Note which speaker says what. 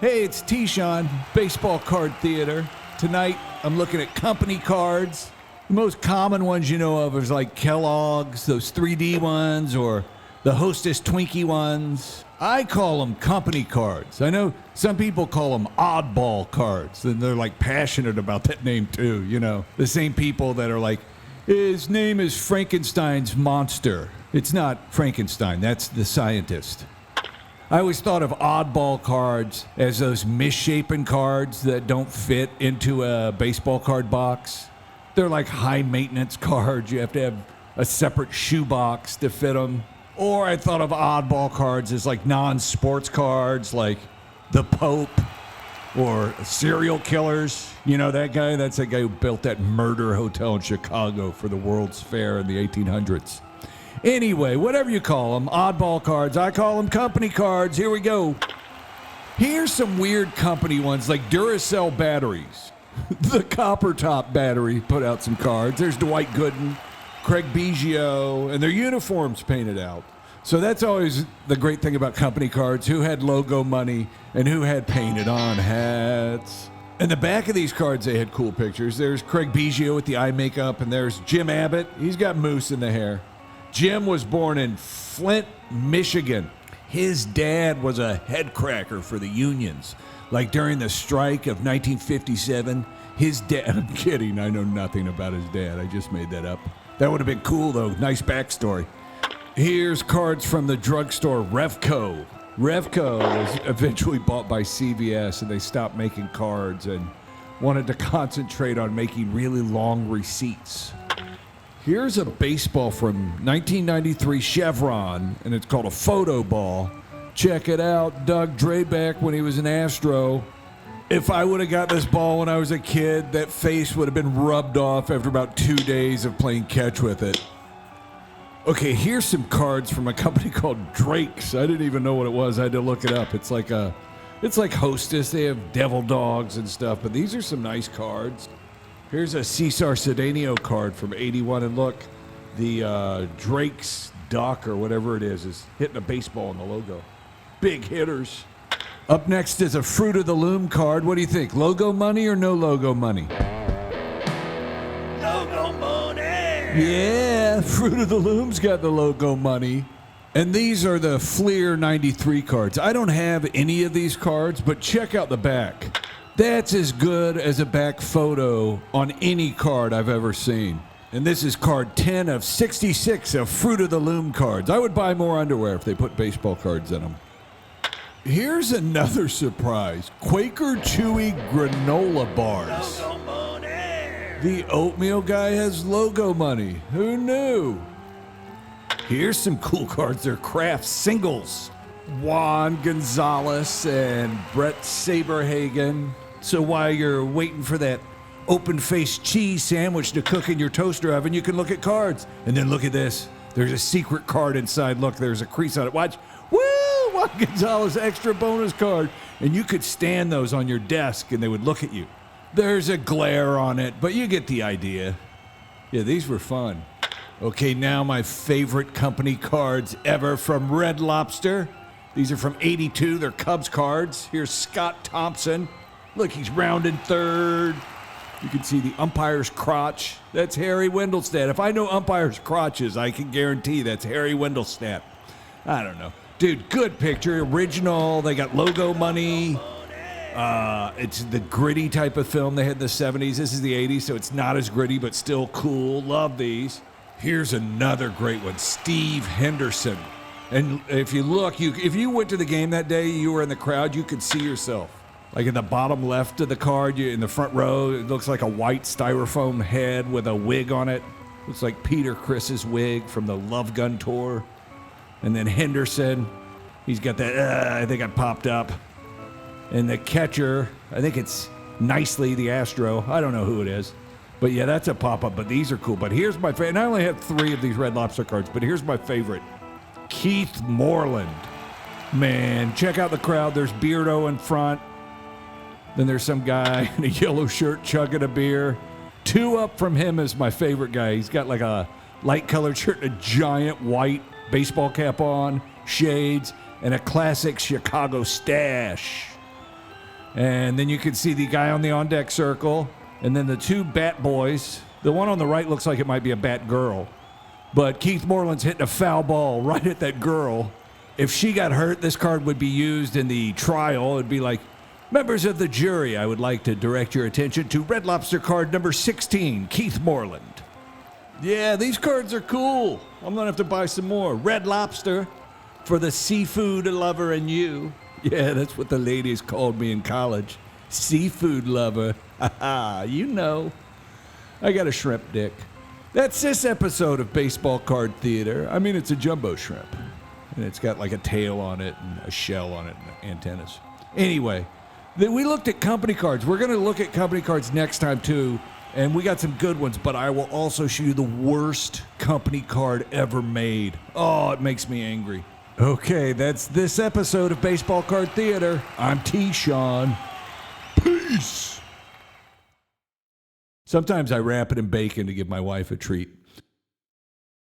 Speaker 1: Hey, it's T-Shawn, Baseball Card Theater. Tonight, I'm looking at company cards. The most common ones you know of is like Kellogg's, those 3D ones, or the Hostess Twinkie ones. I call them company cards. I know some people call them Oddball cards, and they're like passionate about that name too, you know. The same people that are like, his name is Frankenstein's monster. It's not Frankenstein, that's the scientist. I always thought of oddball cards as those misshapen cards that don't fit into a baseball card box. They're like high-maintenance cards. You have to have a separate shoebox to fit them. Or I thought of oddball cards as like non-sports cards, like the Pope or serial killers. You know that guy? That's the guy who built that murder hotel in Chicago for the World's Fair in the 1800s. Anyway, whatever you call them, oddball cards, I call them company cards. Here we go. Here's some weird company ones like Duracell batteries. The Copper Top battery put out some cards. There's Dwight Gooden, Craig Biggio, and their uniforms painted out. So that's always the great thing about company cards, who had logo money and who had painted on hats. In the back of these cards, they had cool pictures. There's Craig Biggio with the eye makeup, and there's Jim Abbott. He's got moose in the hair. Jim was born in Flint, Michigan. His dad was a head cracker for the unions. Like during the strike of 1957, his dad, I'm kidding, I know nothing about his dad. I just made that up. That would have been cool, though. Nice backstory. Here's cards from the drugstore Revco. Revco was eventually bought by CVS, and they stopped making cards and wanted to concentrate on making really long receipts. Here's a baseball from 1993 Chevron, and it's called a photo ball. Check it out, Doug Drabek when he was an Astro. If I would have got this ball when I was a kid, that face would have been rubbed off after about 2 days of playing catch with it. Okay, here's some cards from a company called Drake's. I didn't even know what it was. I had to look it up. It's like Hostess. They have devil dogs and stuff, but these are some nice cards. Here's a Cesar Cedeno card from 81, and look, the Drake's duck or whatever it is hitting a baseball in the logo. Big hitters. Up next is a Fruit of the Loom card. What do you think, logo money or no logo money?
Speaker 2: Logo money!
Speaker 1: Yeah, Fruit of the Loom's got the logo money. And these are the Fleer 93 cards. I don't have any of these cards, but check out the back. That's as good as a back photo on any card I've ever seen. And this is card 10 of 66 of Fruit of the Loom cards. I would buy more underwear if they put baseball cards in them. Here's another surprise. Quaker Chewy Granola Bars.
Speaker 2: Logo money!
Speaker 1: The oatmeal guy has logo money. Who knew? Here's some cool cards. They're Kraft Singles. Juan Gonzalez and Brett Saberhagen. So while you're waiting for that open-faced cheese sandwich to cook in your toaster oven, you can look at cards. And then look at this. There's a secret card inside. Look, there's a crease on it. Watch. Woo! Juan Gonzalez extra bonus card. And you could stand those on your desk and they would look at you. There's a glare on it, but you get the idea. Yeah, these were fun. Okay, now my favorite company cards ever from Red Lobster. These are from 82. They're Cubs cards. Here's Scott Thompson. Look, he's rounding third. You can see the umpire's crotch. That's Harry Wendelstedt. If I know umpire's crotches, I can guarantee that's Harry Wendelstedt. I don't know. Dude, good picture. Original. They got logo money. It's the gritty type of film they had in the 70s. This is the 80s, so it's not as gritty, but still cool. Love these. Here's another great one. Steve Henderson. And if you look, if you went to the game that day, you were in the crowd, you could see yourself. Like in the bottom left of the card, in the front row, it looks like a white styrofoam head with a wig on it. Looks like Peter Criss's wig from the Love Gun tour. And then Henderson, he's got that, I think I popped up. And the catcher, I think it's Nicely, the Astro. I don't know who it is. But yeah, that's a pop-up, but these are cool. But here's my favorite. And I only have 3 of these Red Lobster cards, but here's my favorite. Keith Moreland. Man, check out the crowd. There's Beardo in front. Then there's some guy in a yellow shirt chugging a beer. 2 up from him is my favorite guy. He's got like a light-colored shirt and a giant white baseball cap on, shades, and a classic Chicago stash. And then you can see the guy on the on-deck circle, and then the two bat boys. The one on the right looks like it might be a bat girl. But Keith Moreland's hitting a foul ball right at that girl. If she got hurt, this card would be used in the trial. It'd be like, members of the jury, I would like to direct your attention to Red Lobster card number 16, Keith Moreland. Yeah, these cards are cool. I'm going to have to buy some more. Red Lobster for the seafood lover and you. Yeah, that's what the ladies called me in college. Seafood lover. Haha, you know. I got a shrimp dick. That's this episode of Baseball Card Theater. I mean, it's a jumbo shrimp. And it's got like a tail on it and a shell on it and antennas. Anyway, we looked at company cards. We're going to look at company cards next time, too. And we got some good ones, but I will also show you the worst company card ever made. Oh, it makes me angry. Okay, that's this episode of Baseball Card Theater. I'm T-Sean. Peace. Sometimes I wrap it in bacon to give my wife a treat.